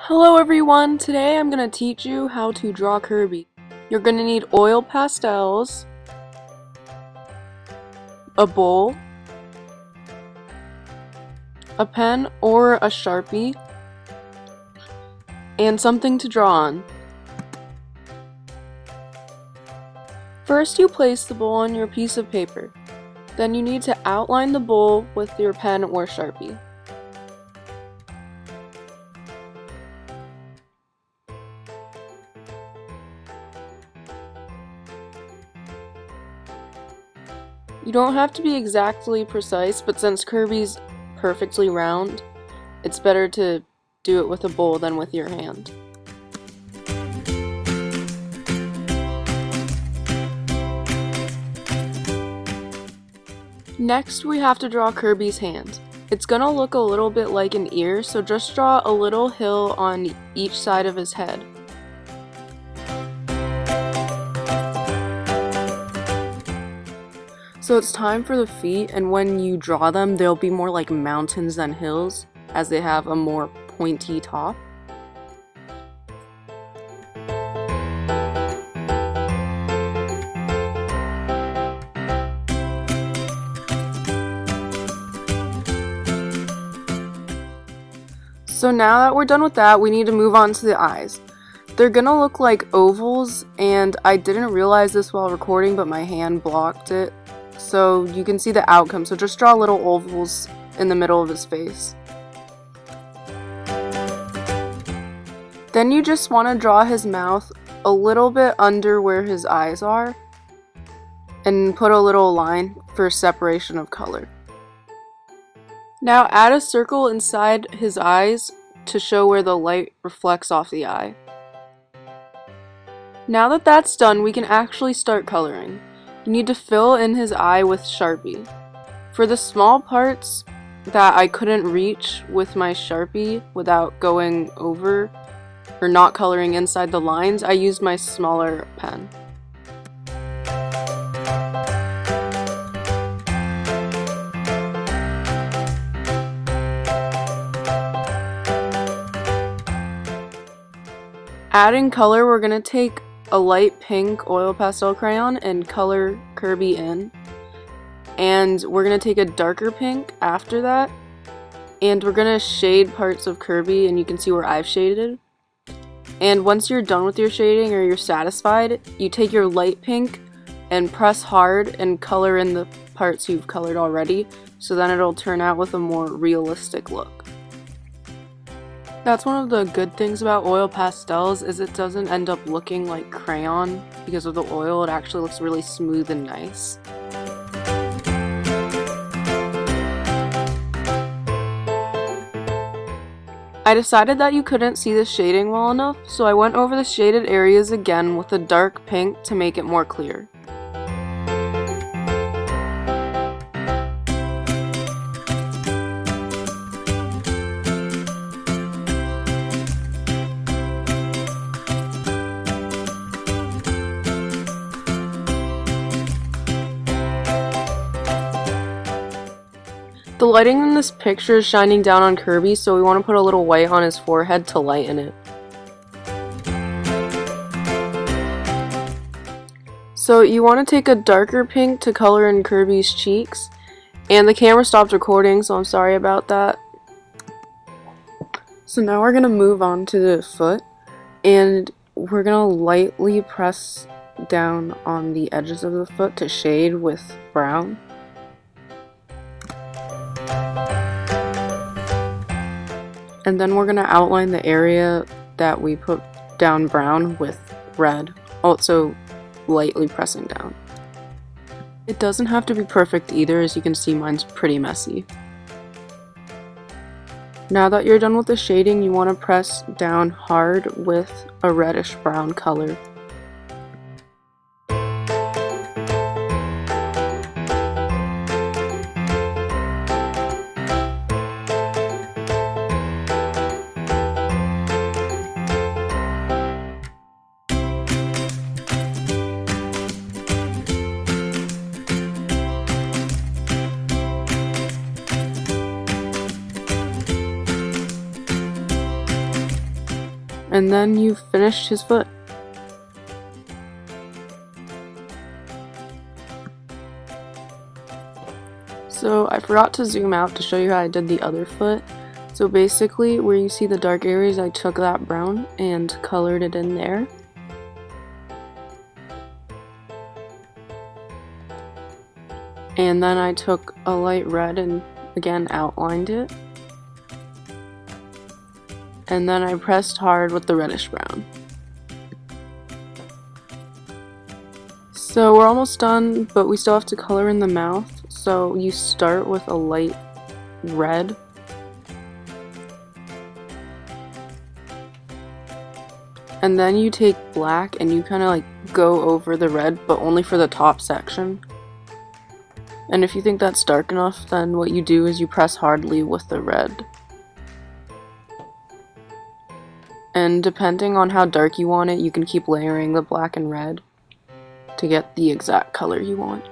Hello everyone, today I'm going to teach you how to draw Kirby. You're going to need oil pastels, a bowl, a pen or a Sharpie, and something to draw on. First you place the bowl on your piece of paper. Then you need to outline the bowl with your pen or Sharpie. You don't have to be exactly precise, but since Kirby's perfectly round, it's better to do it with a bowl than with your hand. Next, we have to draw Kirby's hand. It's gonna look a little bit like an ear, so just draw a little hill on each side of his head. So it's time for the feet, and when you draw them, they'll be more like mountains than hills, as they have a more pointy top. So now that we're done with that, we need to move on to the eyes. They're gonna look like ovals, and I didn't realize this while recording, but my hand blocked it. So you can see the outcome, so just draw little ovals in the middle of his face. Then you just want to draw his mouth a little bit under where his eyes are, and put a little line for separation of color. Now add a circle inside his eyes to show where the light reflects off the eye. Now that that's done, we can actually start coloring. You need to fill in his eye with Sharpie. For the small parts that I couldn't reach with my Sharpie without going over or not coloring inside the lines, I used my smaller pen. Adding color, we're going to take a light pink oil pastel crayon and color Kirby in. And we're going to take a darker pink after that. And we're going to shade parts of Kirby, and you can see where I've shaded. And once you're done with your shading or you're satisfied, you take your light pink and press hard and color in the parts you've colored already. So then it'll turn out with a more realistic look. That's one of the good things about oil pastels, is it doesn't end up looking like crayon because of the oil. It actually looks really smooth and nice. I decided that you couldn't see the shading well enough, so I went over the shaded areas again with a dark pink to make it more clear. The lighting in this picture is shining down on Kirby, so we want to put a little white on his forehead to lighten it. So you want to take a darker pink to color in Kirby's cheeks, and the camera stopped recording, so I'm sorry about that. So now we're going to move on to the foot, and we're going to lightly press down on the edges of the foot to shade with brown. And then we're going to outline the area that we put down brown with red, also lightly pressing down. It doesn't have to be perfect either, as you can see mine's pretty messy. Now that you're done with the shading, you want to press down hard with a reddish brown color. And then you've finished his foot. So I forgot to zoom out to show you how I did the other foot. So basically, where you see the dark areas, I took that brown and colored it in there. And then I took a light red and again outlined it. And then I pressed hard with the reddish brown. So we're almost done, but we still have to color in the mouth. So you start with a light red. And then you take black and you kind of like go over the red, but only for the top section. And if you think that's dark enough, then what you do is you press hardly with the red. And depending on how dark you want it, you can keep layering the black and red to get the exact color you want.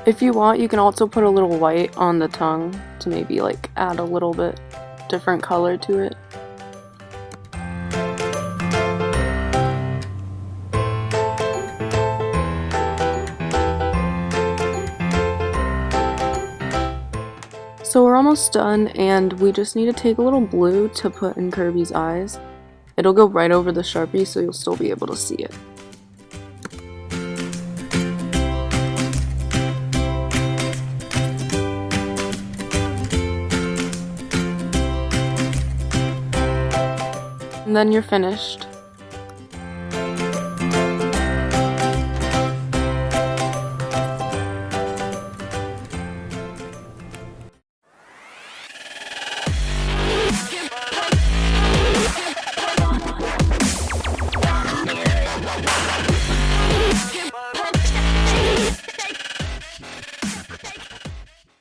If you want, you can also put a little white on the tongue to maybe like add a little bit different color to it. So we're almost done, and we just need to take a little blue to put in Kirby's eyes. It'll go right over the Sharpie, so you'll still be able to see it. And then you're finished.